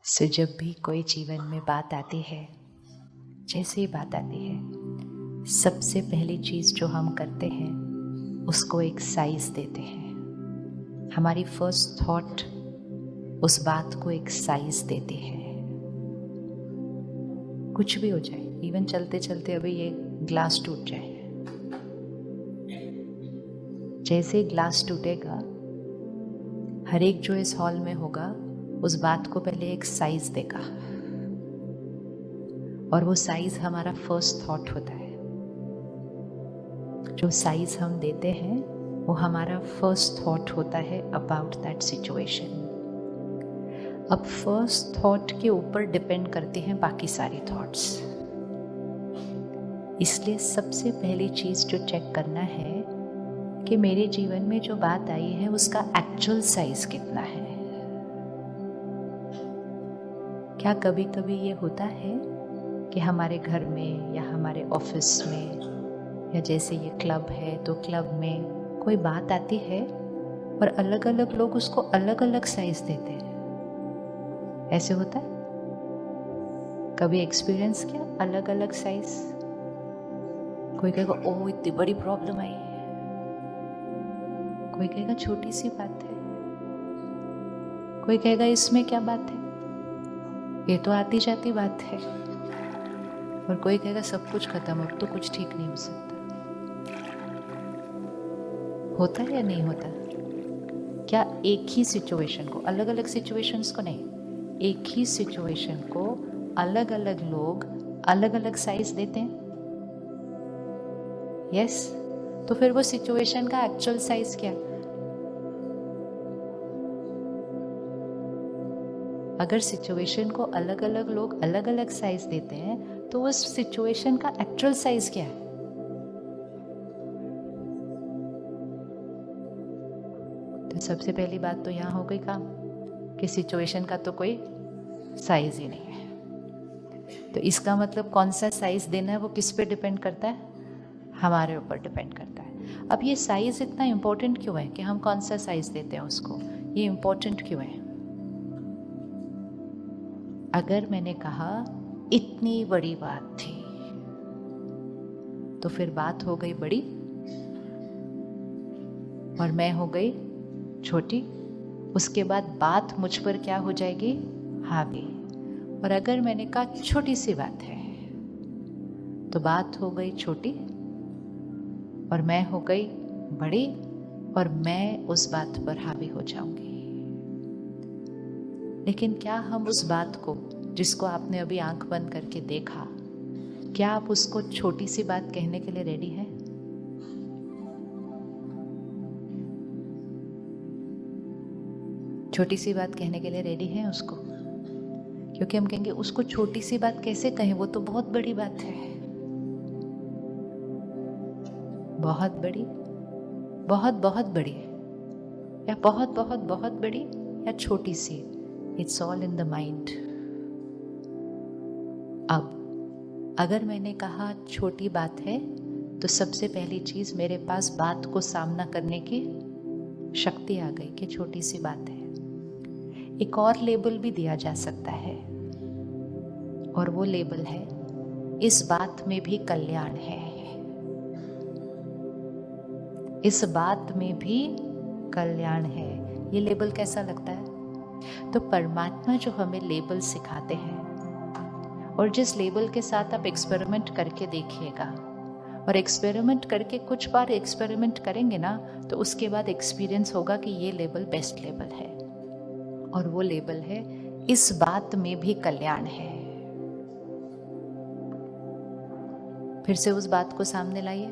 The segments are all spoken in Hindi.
सो जब भी कोई जीवन में बात आती है, जैसे ही बात आती है, सबसे पहली चीज़ जो हम करते हैं उसको एक साइज देते हैं। हमारी फर्स्ट थॉट उस बात को एक साइज देती है। कुछ भी हो जाए, इवन चलते चलते अभी ये ग्लास टूट जाए, जैसे ही ग्लास टूटेगा, हर एक जो इस हॉल में होगा उस बात को पहले एक साइज देगा, और वो साइज हमारा फर्स्ट थॉट होता है। जो साइज हम देते हैं वो हमारा फर्स्ट थॉट होता है अबाउट दैट सिचुएशन। अब फर्स्ट थॉट के ऊपर डिपेंड करती हैं बाकी सारी थॉट्स। इसलिए सबसे पहली चीज जो चेक करना है कि मेरे जीवन में जो बात आई है उसका एक्चुअल साइज कितना है। क्या कभी कभी ये होता है कि हमारे घर में या हमारे ऑफिस में या जैसे ये क्लब है तो क्लब में कोई बात आती है और अलग अलग लोग उसको अलग अलग साइज देते हैं। ऐसे होता है? कभी एक्सपीरियंस किया अलग अलग साइज? कोई कहेगा ओह इतनी बड़ी प्रॉब्लम आई, कोई कहेगा छोटी सी बात है, कोई कहेगा इसमें क्या बात है, ये तो आती जाती बात है, और कोई कहेगा सब कुछ खत्म, अब तो कुछ ठीक नहीं हो सकता। होता है या नहीं होता? क्या एक ही सिचुएशन को, अलग अलग सिचुएशंस को नहीं, एक ही सिचुएशन को अलग अलग लोग अलग अलग साइज देते हैं? यस। तो फिर वो सिचुएशन का एक्चुअल साइज क्या? अगर सिचुएशन को अलग अलग लोग अलग अलग साइज देते हैं तो उस सिचुएशन का एक्चुअल साइज क्या है? तो सबसे पहली बात तो यहां हो गई काम कि सिचुएशन का तो कोई साइज ही नहीं है। तो इसका मतलब कौन सा साइज देना है वो किस पे डिपेंड करता है? हमारे ऊपर डिपेंड करता है। अब ये साइज इतना इम्पोर्टेंट क्यों है कि हम कौन सा साइज देते हैं उसको? ये इम्पोर्टेंट क्यों है? अगर मैंने कहा इतनी बड़ी बात थी तो फिर बात हो गई बड़ी और मैं हो गई छोटी। उसके बाद बात मुझ पर क्या हो जाएगी? हावी। और अगर मैंने कहा छोटी सी बात है तो बात हो गई छोटी और मैं हो गई बड़ी, और मैं उस बात पर हावी हो जाऊंगी। लेकिन क्या हम उस बात को, जिसको आपने अभी आंख बंद करके देखा, क्या आप उसको छोटी सी बात कहने के लिए रेडी हैं? छोटी सी बात कहने के लिए रेडी हैं उसको? क्योंकि हम कहेंगे उसको छोटी सी बात कैसे कहें, वो तो बहुत बड़ी बात है। बहुत बड़ी, बहुत बहुत बड़ी, या बहुत बहुत बहुत बड़ी, या छोटी सी, it's all in the mind. अब अगर मैंने कहा छोटी बात है तो सबसे पहली चीज मेरे पास बात को सामना करने की शक्ति आ गई कि छोटी सी बात है। एक और लेबल भी दिया जा सकता है, और वो लेबल है इस बात में भी कल्याण है। इस बात में भी कल्याण है। ये लेबल कैसा लगता है? तो परमात्मा जो हमें लेबल सिखाते हैं, और जिस लेबल के साथ आप एक्सपेरिमेंट करके देखिएगा, और एक्सपेरिमेंट करके कुछ बार एक्सपेरिमेंट करेंगे ना तो उसके बाद एक्सपीरियंस होगा कि ये लेबल बेस्ट लेबल है, और वो लेबल है इस बात में भी कल्याण है। फिर से उस बात को सामने लाइए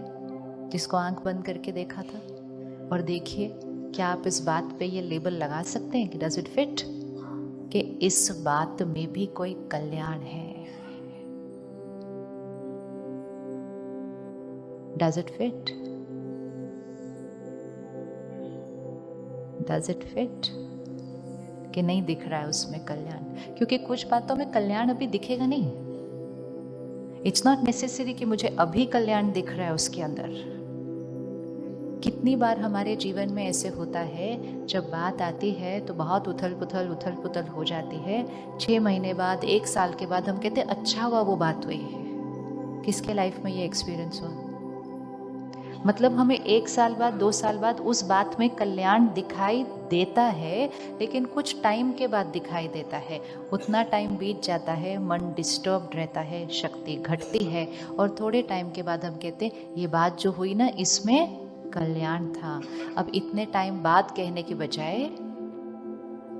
जिसको आंख बंद करके देखा था, और देखिए क्या आप इस बात पे ये लेबल लगा सकते हैं कि डज इट फिट, कि इस बात में भी कोई कल्याण है। Does it fit? Does it fit कि नहीं दिख रहा है उसमें कल्याण? क्योंकि कुछ बातों में कल्याण अभी दिखेगा नहीं। इट्स नॉट नेसेसरी कि मुझे अभी कल्याण दिख रहा है उसके अंदर। कितनी बार हमारे जीवन में ऐसे होता है, जब बात आती है तो बहुत उथल पुथल हो जाती है। 6 महीने बाद, 1 साल के बाद हम कहते अच्छा हुआ वो बात हुई है। किसके लाइफ में ये एक्सपीरियंस हुआ? मतलब हमें 1 साल बाद, 2 साल बाद उस बात में कल्याण दिखाई देता है, लेकिन कुछ टाइम के बाद दिखाई देता है। उतना टाइम बीत जाता है, मन डिस्टर्ब रहता है, शक्ति घटती है, और थोड़े टाइम के बाद हम कहते हैं ये बात जो हुई ना, इसमें कल्याण था। अब इतने टाइम बाद कहने की बजाय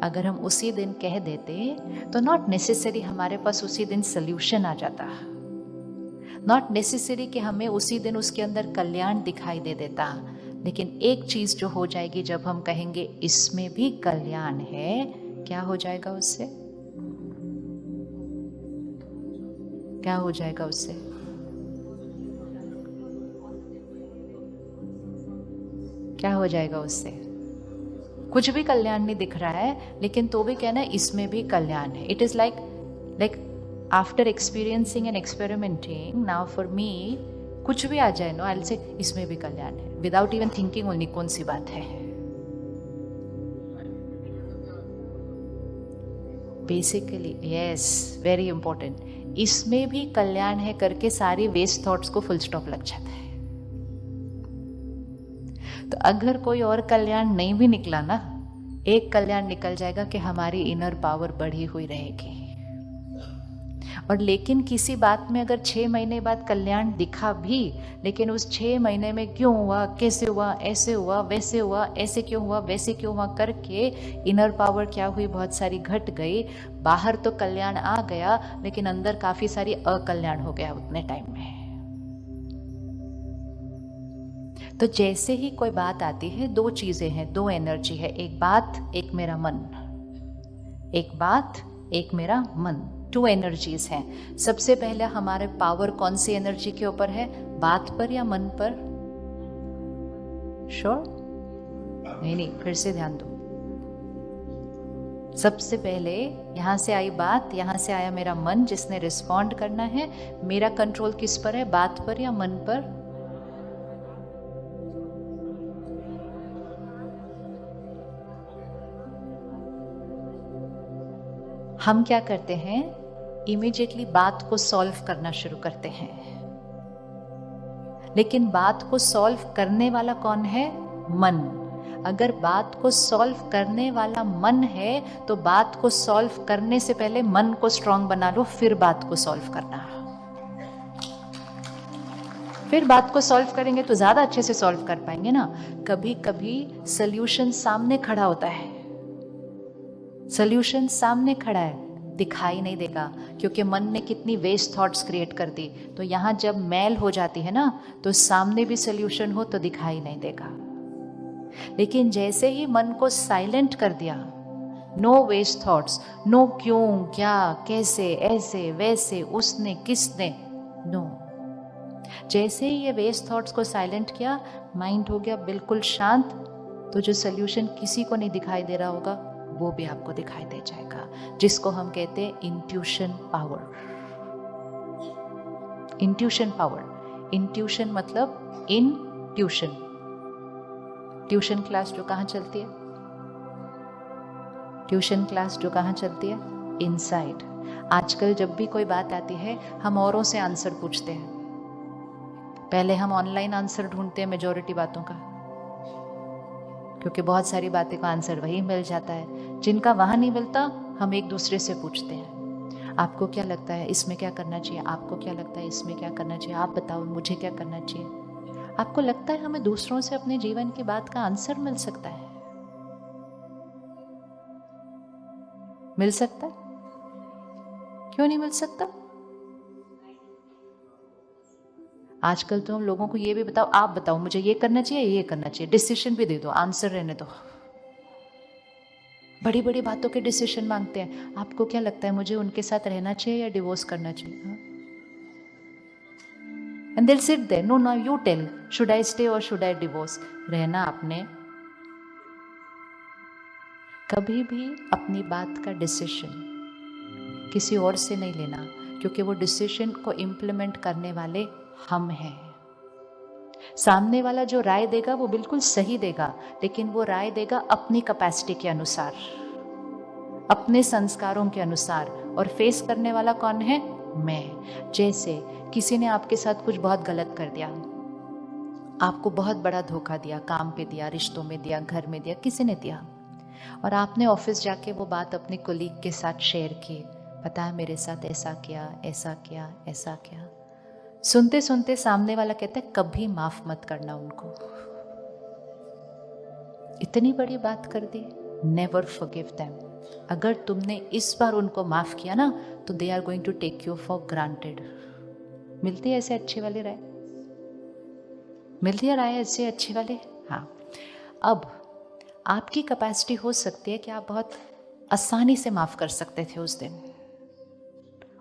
अगर हम उसी दिन कह देते तो नॉट नेसेसरी हमारे पास उसी दिन सोल्यूशन आ जाता, नॉट नेसेसरी कि हमें उसी दिन उसके अंदर कल्याण दिखाई दे देता, लेकिन एक चीज जो हो जाएगी जब हम कहेंगे इसमें भी कल्याण है, क्या हो जाएगा उससे? क्या हो जाएगा उससे? क्या हो जाएगा उससे? कुछ भी कल्याण नहीं दिख रहा है, लेकिन तो भी कहना है इसमें भी कल्याण है। It is like after experiencing and experimenting, now for me कुछ भी आ जाए नो, आई विल से इसमें भी कल्याण है, विदाउट इवन थिंकिंग ओनली कौन सी बात है। बेसिकली यस, वेरी इंपॉर्टेंट, इसमें भी कल्याण है करके सारी वेस्ट थॉट्स को फुल स्टॉप लग जाता है। तो अगर कोई और कल्याण नहीं भी निकला ना, एक कल्याण निकल जाएगा कि हमारी इनर पावर बढ़ी हुई रहेगी। और लेकिन किसी बात में अगर 6 महीने बाद कल्याण दिखा भी, लेकिन उस 6 महीने में क्यों हुआ, कैसे हुआ, ऐसे हुआ, वैसे हुआ, ऐसे क्यों हुआ, वैसे क्यों हुआ करके इनर पावर क्या हुई, बहुत सारी घट गई। बाहर तो कल्याण आ गया, लेकिन अंदर काफी सारी अकल्याण हो गया उतने टाइम में। तो जैसे ही कोई बात आती है, 2 चीजें हैं, 2 एनर्जी है, एक बात, एक मेरा मन। एक बात, एक मेरा मन, 2 एनर्जीज हैं। सबसे पहले हमारे पावर कौन सी एनर्जी के ऊपर है, बात पर या मन पर? श्योर? नहीं, फिर से ध्यान दो। सबसे पहले यहां से आई बात, यहां से आया मेरा मन जिसने रिस्पॉन्ड करना है। मेरा कंट्रोल किस पर है, बात पर या मन पर? हम क्या करते हैं, इमीडिएटली बात को सॉल्व करना शुरू करते हैं, लेकिन बात को सॉल्व करने वाला कौन है? मन। अगर बात को सॉल्व करने वाला मन है, तो बात को सॉल्व करने से पहले मन को स्ट्रांग बना लो, फिर बात को सॉल्व करना। फिर बात को सॉल्व करेंगे तो ज्यादा अच्छे से सॉल्व कर पाएंगे ना। कभी कभी सॉल्यूशन सामने खड़ा होता है, सॉल्यूशन सामने खड़ा है, दिखाई नहीं देगा, क्योंकि मन ने कितनी वेस्ट थॉट्स क्रिएट कर दी। तो यहां जब मैल हो जाती है ना, तो सामने भी सॉल्यूशन हो तो दिखाई नहीं देगा। लेकिन जैसे ही मन को साइलेंट कर दिया, नो वेस्ट थॉट्स, नो क्यों, क्या, कैसे, ऐसे, वैसे, उसने, किसने, नो। जैसे ही ये वेस्ट थॉट्स को साइलेंट किया, माइंड हो गया बिल्कुल शांत, तो जो सॉल्यूशन किसी को नहीं दिखाई दे रहा होगा, वो भी आपको दिखाई दे जाएगा, जिसको हम कहते हैं intuition power. Intuition power, intuition मतलब इन ट्यूशन। ट्यूशन क्लास जो कहाँ चलती है, ट्यूशन क्लास जो कहाँ चलती है, इनसाइड। आजकल जब भी कोई बात आती है, हम औरों से आंसर पूछते हैं। पहले हम ऑनलाइन आंसर ढूंढते हैं मेजॉरिटी बातों का, क्योंकि बहुत सारी बातें का आंसर वही मिल जाता है। जिनका वहां नहीं मिलता, हम एक दूसरे से पूछते हैं, आपको क्या लगता है इसमें क्या करना चाहिए, आपको क्या लगता है इसमें क्या करना चाहिए, आप बताओ मुझे क्या करना चाहिए। आपको लगता है हमें दूसरों से अपने जीवन की बात का आंसर मिल सकता है? मिल सकता है? क्यों नहीं मिल सकता? आजकल तो हम लोगों को ये भी बताओ, आप बताओ मुझे ये करना चाहिए, ये करना चाहिए, डिसीजन भी दे दो, आंसर रहने दो। बड़ी बड़ी बातों के डिसीजन मांगते हैं। आपको क्या लगता है मुझे उनके साथ रहना चाहिए या डिवोर्स करना चाहिए? And they'll sit there, no, now you tell, should I stay or should I divorce? रहना आपने। कभी भी अपनी बात का डिसीजन किसी और से नहीं लेना, क्योंकि वो डिसीजन को इम्प्लीमेंट करने वाले हम हैं। सामने वाला जो राय देगा वो बिल्कुल सही देगा, लेकिन वो राय देगा अपनी कैपेसिटी के अनुसार, अपने संस्कारों के अनुसार। और फेस करने वाला कौन है? मैं। जैसे किसी ने आपके साथ कुछ बहुत गलत कर दिया, आपको बहुत बड़ा धोखा दिया, काम पे दिया, रिश्तों में दिया, घर में दिया, किसी ने दिया, और आपने ऑफिस जाके वो बात अपने कोलीग के साथ शेयर की, पता है मेरे साथ ऐसा किया, ऐसा किया, ऐसा किया। सुनते सुनते सामने वाला कहता है कभी माफ मत करना उनको, इतनी बड़ी बात कर दी। Never forgive them. अगर तुमने इस बार उनको माफ किया ना तो they are going to take you for granted. मिलती है ऐसे अच्छे वाले राय? मिलती है राय ऐसे अच्छे वाले? हाँ। अब आपकी कैपेसिटी हो सकती है कि आप बहुत आसानी से माफ कर सकते थे उस दिन,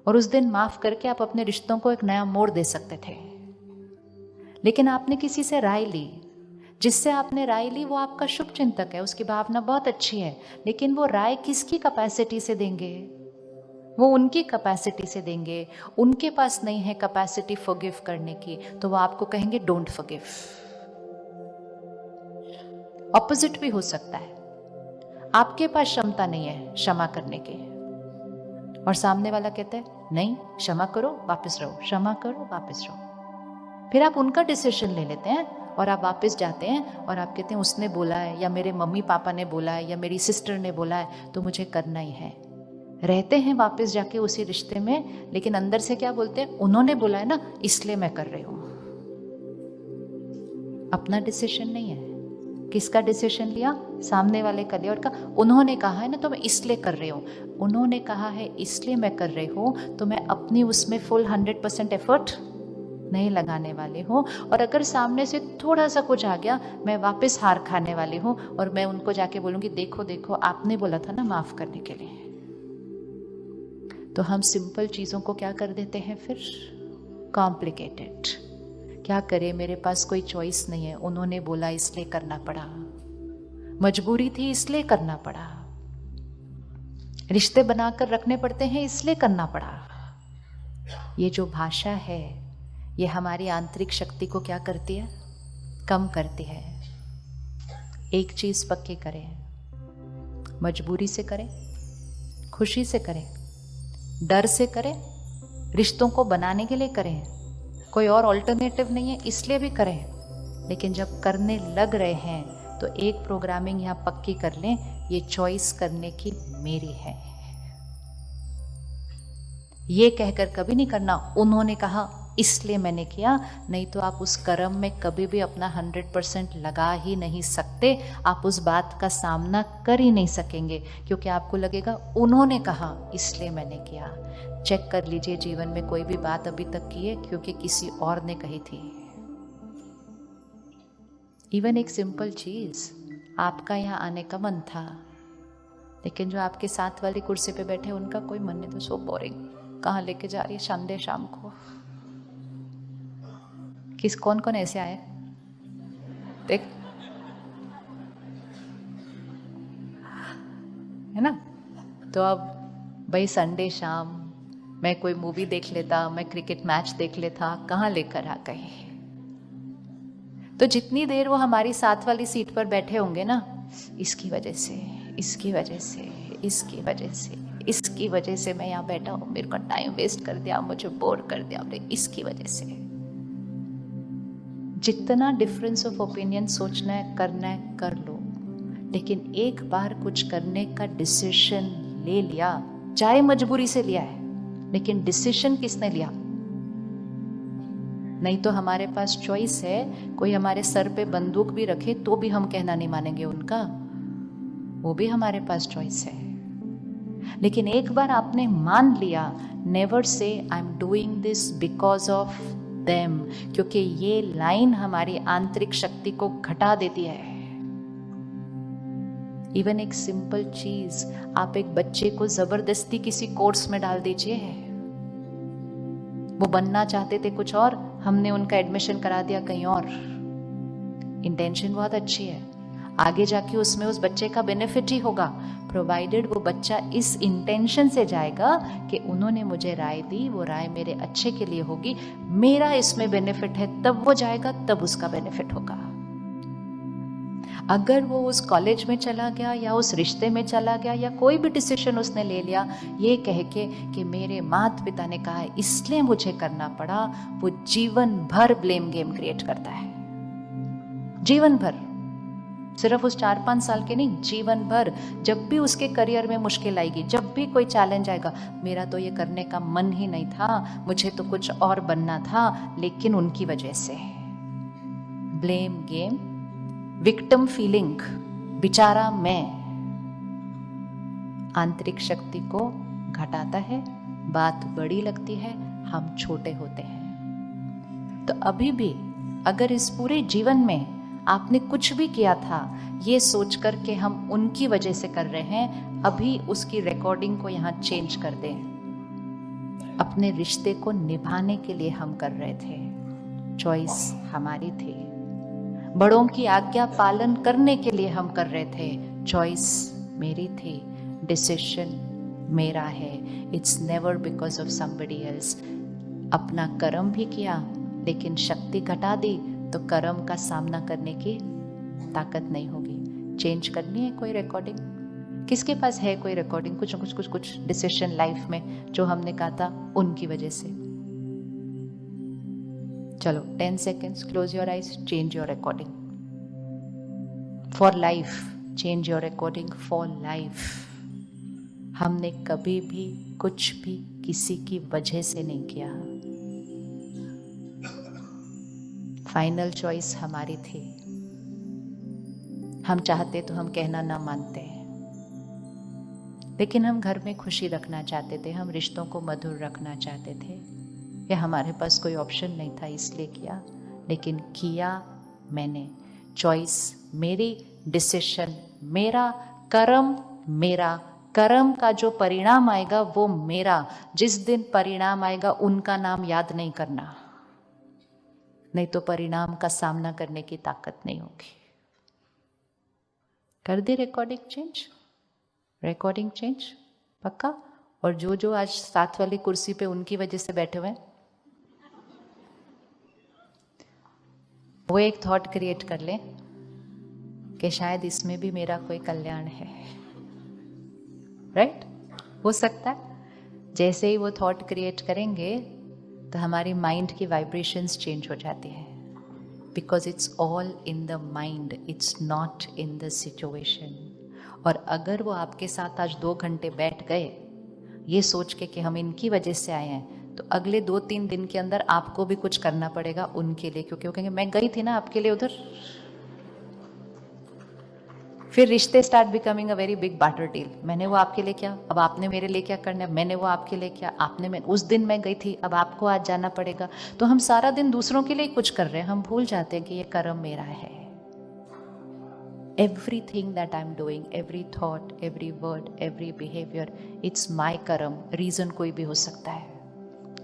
और उस दिन माफ करके आप अपने रिश्तों को एक नया मोड़ दे सकते थे। लेकिन आपने किसी से राय ली, जिससे आपने राय ली वो आपका शुभ चिंतक है, उसकी भावना बहुत अच्छी है, लेकिन वो राय किसकी कैपेसिटी से देंगे? वो उनकी कैपेसिटी से देंगे। उनके पास नहीं है कैपेसिटी फॉरगिव करने की, तो वो आपको कहेंगे डोंट फॉरगिव। ऑपोजिट भी हो सकता है, आपके पास क्षमता नहीं है क्षमा करने की, और सामने वाला कहता है नहीं क्षमा करो वापस रहो, क्षमा करो वापस रहो। फिर आप उनका डिसीजन ले लेते हैं और आप वापस जाते हैं और आप कहते हैं उसने बोला है, या मेरे मम्मी पापा ने बोला है, या मेरी सिस्टर ने बोला है, तो मुझे करना ही है। रहते हैं वापस जाके उसी रिश्ते में, लेकिन अंदर से क्या बोलते हैं? उन्होंने बोला है ना इसलिए मैं कर रही हूं। अपना डिसीजन नहीं है। किसका डिसीजन लिया? सामने वाले का लिया और कहा उन्होंने कहा है ना तो मैं इसलिए कर रही हूँ। उन्होंने कहा है इसलिए मैं कर रही हूँ, तो मैं अपनी उसमें फुल 100% एफर्ट नहीं लगाने वाली हूँ। और अगर सामने से थोड़ा सा कुछ आ गया, मैं वापस हार खाने वाली हूँ और मैं उनको जाके बोलूँगी देखो देखो आपने बोला था ना माफ करने के लिए। तो हम सिंपल चीज़ों को क्या कर देते हैं फिर? कॉम्प्लिकेटेड। क्या करें, मेरे पास कोई चॉइस नहीं है, उन्होंने बोला इसलिए करना पड़ा, मजबूरी थी इसलिए करना पड़ा, रिश्ते बनाकर रखने पड़ते हैं इसलिए करना पड़ा। ये जो भाषा है ये हमारी आंतरिक शक्ति को क्या करती है? कम करती है। एक चीज पक्की करें, मजबूरी से करें, खुशी से करें, डर से करें, रिश्तों को बनाने के लिए करें, कोई और ऑल्टरनेटिव नहीं है इसलिए भी करें। लेकिन जब करने लग रहे हैं तो एक प्रोग्रामिंग यहाँ पक्की कर लें, ये चॉइस करने की मेरी है। ये कहकर कभी नहीं करना उन्होंने कहा इसलिए मैंने किया, नहीं तो आप उस कर्म में कभी भी अपना 100% लगा ही नहीं सकते। आप उस बात का सामना कर ही नहीं सकेंगे, क्योंकि आपको लगेगा उन्होंने कहा इसलिए मैंने किया। चेक कर लीजिए जीवन में कोई भी बात अभी तक की है क्योंकि किसी और ने कही थी। इवन एक सिंपल चीज, आपका यहाँ आने का मन था, लेकिन जो आपके साथ वाली कुर्सी पे बैठे उनका कोई मन नहीं। तो सो बोरिंग, कहाँ लेके जा रही है शाम शाम को? कौन कौन ऐसे आए देख, है ना? तो अब भाई संडे शाम मैं कोई मूवी देख लेता, मैं क्रिकेट मैच देख लेता, कहाँ लेकर आ गए। तो जितनी देर वो हमारी साथ वाली सीट पर बैठे होंगे ना, इसकी वजह से, इसकी वजह से, इसकी वजह से, इसकी वजह से मैं यहाँ बैठा हूँ, मेरे को टाइम वेस्ट कर दिया, मुझे बोर कर दिया, इसकी वजह से। जितना डिफरेंस ऑफ ओपिनियन सोचना है, करना है, कर लो, लेकिन एक बार कुछ करने का डिसीजन ले लिया, चाहे मजबूरी से लिया है, लेकिन डिसीजन किसने लिया? नहीं तो हमारे पास चॉइस है, कोई हमारे सर पे बंदूक भी रखे तो भी हम कहना नहीं मानेंगे उनका, वो भी हमारे पास चॉइस है। लेकिन एक बार आपने मान लिया, never say I am doing this because of them, क्योंकि ये लाइन हमारी आंतरिक शक्ति को घटा देती है। इवन एक सिंपल चीज, आप एक बच्चे को जबरदस्ती किसी कोर्स में डाल दीजिए, वो बनना चाहते थे कुछ और, हमने उनका एडमिशन करा दिया कहीं और। इंटेंशन बहुत अच्छी है, आगे जाके उसमें उस बच्चे का बेनिफिट ही होगा, प्रोवाइडेड वो बच्चा इस इंटेंशन से जाएगा कि उन्होंने मुझे राय दी, वो राय मेरे अच्छे के लिए होगी, मेरा इसमें बेनिफिट है, तब वो जाएगा, तब उसका बेनिफिट होगा। अगर वो उस कॉलेज में चला गया या उस रिश्ते में चला गया या कोई भी डिसीजन उसने ले लिया ये कह के कि मेरे माता पिता ने कहा इसलिए मुझे करना पड़ा, वो जीवन भर ब्लेम गेम क्रिएट करता है। जीवन भर, सिर्फ उस 4-5 साल के नहीं, जीवन भर। जब भी उसके करियर में मुश्किल आएगी, जब भी कोई चैलेंज आएगा, मेरा तो ये करने का मन ही नहीं था, मुझे तो कुछ और बनना था, लेकिन उनकी वजह से। ब्लेम गेम, विक्टिम फीलिंग, बेचारा मैं, आंतरिक शक्ति को घटाता है, बात बड़ी लगती है, हम छोटे होते हैं। तो अभी भी अगर इस पूरे जीवन में आपने कुछ भी किया था ये सोचकर के हम उनकी वजह से कर रहे हैं, अभी उसकी रिकॉर्डिंग को यहाँ चेंज कर दें। अपने रिश्ते को निभाने के लिए हम कर रहे थे, चॉइस हमारी थी। बड़ों की आज्ञा पालन करने के लिए हम कर रहे थे, चॉइस मेरी थी, डिसीजन मेरा है। It's never because of somebody else. अपना कर्म भी किया लेकिन शक्ति घटा दी तो कर्म का सामना करने की ताकत नहीं होगी। चेंज करनी है कोई रिकॉर्डिंग? किसके पास है कोई रिकॉर्डिंग? कुछ डिसीजन लाइफ में जो हमने कहा था उनकी वजह से। चलो 10 seconds, close your eyes, change your recording for life. Change your recording for life. हमने कभी भी कुछ भी किसी की वजह से नहीं किया, फाइनल चॉइस हमारी थी। हम चाहते तो हम कहना ना मानते, लेकिन हम घर में खुशी रखना चाहते थे, हम रिश्तों को मधुर रखना चाहते थे, या हमारे पास कोई ऑप्शन नहीं था इसलिए किया, लेकिन किया मैंने। चॉइस मेरी, डिसीजन मेरा, कर्म मेरा। कर्म का जो परिणाम आएगा वो मेरा। जिस दिन परिणाम आएगा उनका नाम याद नहीं करना, नहीं तो परिणाम का सामना करने की ताकत नहीं होगी। कर दे रिकॉर्डिंग चेंज, रिकॉर्डिंग चेंज पक्का। और जो आज साथ वाली कुर्सी पे उनकी वजह से बैठे हुए हैं, वो एक थॉट क्रिएट कर ले कि शायद इसमें भी मेरा कोई कल्याण है। राइट? हो सकता है। जैसे ही वो थॉट क्रिएट करेंगे तो हमारी माइंड की वाइब्रेशंस चेंज हो जाती है, because it's all in the mind, it's not in the situation. और अगर वो आपके साथ आज 2 घंटे बैठ गए ये सोच के कि हम इनकी वजह से आए हैं, तो अगले 2-3 दिन के अंदर आपको भी कुछ करना पड़ेगा उनके लिए, क्योंकि वो कहेंगे मैं गई थी ना आपके लिए उधर। फिर रिश्ते start becoming a very big better deal. मैंने वो आपके लिए किया, अब आपने मेरे लिए क्या करना है, मैंने वो आपके लिए किया, आपने मैं उस दिन मैं गई थी, अब आपको आज जाना पड़ेगा। तो हम सारा दिन दूसरों के लिए कुछ कर रहे हैं, हम भूल जाते हैं कि ये कर्म मेरा है। Everything that I'm doing, every thought, every word, every behavior, it's my कर्म। रीजन कोई भी हो सकता है,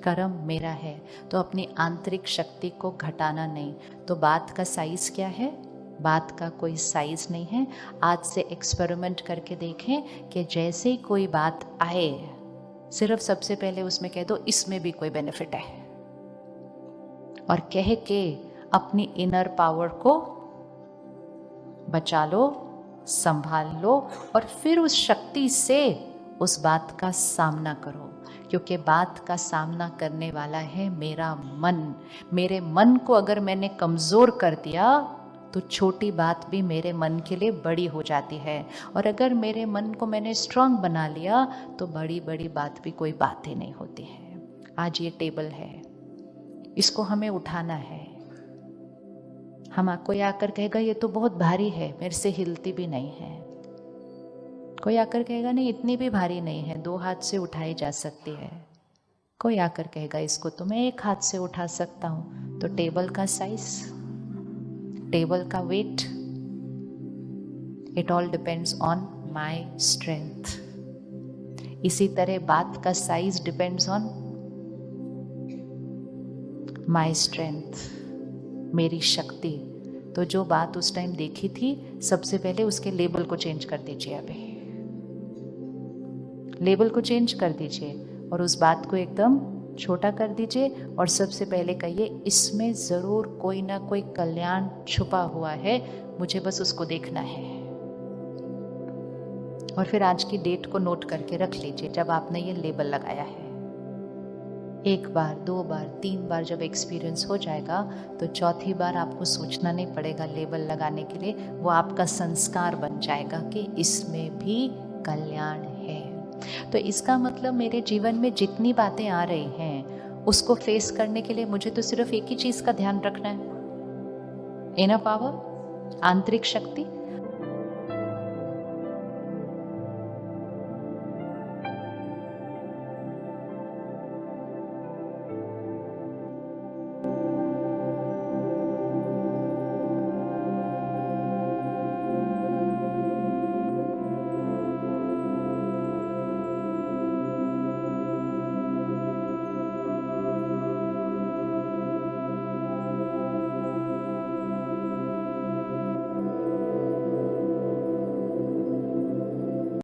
कर्म मेरा है। तो अपनी आंतरिक शक्ति को घटाना नहीं। तो बात का साइज क्या है? बात का कोई साइज नहीं है। आज से एक्सपेरिमेंट करके देखें कि जैसे ही कोई बात आए, सिर्फ सबसे पहले उसमें कह दो इसमें भी कोई बेनिफिट है, और कह के अपनी इनर पावर को बचा लो, संभाल लो, और फिर उस शक्ति से उस बात का सामना करो, क्योंकि बात का सामना करने वाला है मेरा मन। मेरे मन को अगर मैंने कमजोर कर दिया तो छोटी बात भी मेरे मन के लिए बड़ी हो जाती है, और अगर मेरे मन को मैंने स्ट्रांग बना लिया तो बड़ी बड़ी बात भी कोई बात ही नहीं होती है। आज ये टेबल है, इसको हमें उठाना है। हम कोई आकर कहेगा ये तो बहुत भारी है, मेरे से हिलती भी नहीं है। कोई आकर कहेगा नहीं इतनी भी भारी नहीं है, 2 हाथ से उठाई जा सकती है। कोई आकर कहेगा इसको तो मैं 1 हाथ से उठा सकता हूँ। तो टेबल का साइज, टेबल का weight, it all depends on my strength. इसी तरह बात का size depends on my strength, मेरी शक्ति। तो जो बात उस टाइम देखी थी, सबसे पहले उसके लेबल को चेंज कर दीजिए। अभी लेबल को चेंज कर दीजिए और उस बात को एकदम छोटा कर दीजिए और सबसे पहले कहिए इसमें ज़रूर कोई ना कोई कल्याण छुपा हुआ है, मुझे बस उसको देखना है। और फिर आज की डेट को नोट करके रख लीजिए जब आपने ये लेबल लगाया है। 1 बार, 2 बार, 3 बार जब एक्सपीरियंस हो जाएगा तो चौथी बार आपको सोचना नहीं पड़ेगा लेबल लगाने के लिए, वो आपका संस्कार बन जाएगा कि इसमें भी कल्याण है। तो इसका मतलब मेरे जीवन में जितनी बातें आ रही हैं उसको फेस करने के लिए मुझे तो सिर्फ एक ही चीज़ का ध्यान रखना है, इनर पावर, आंतरिक शक्ति,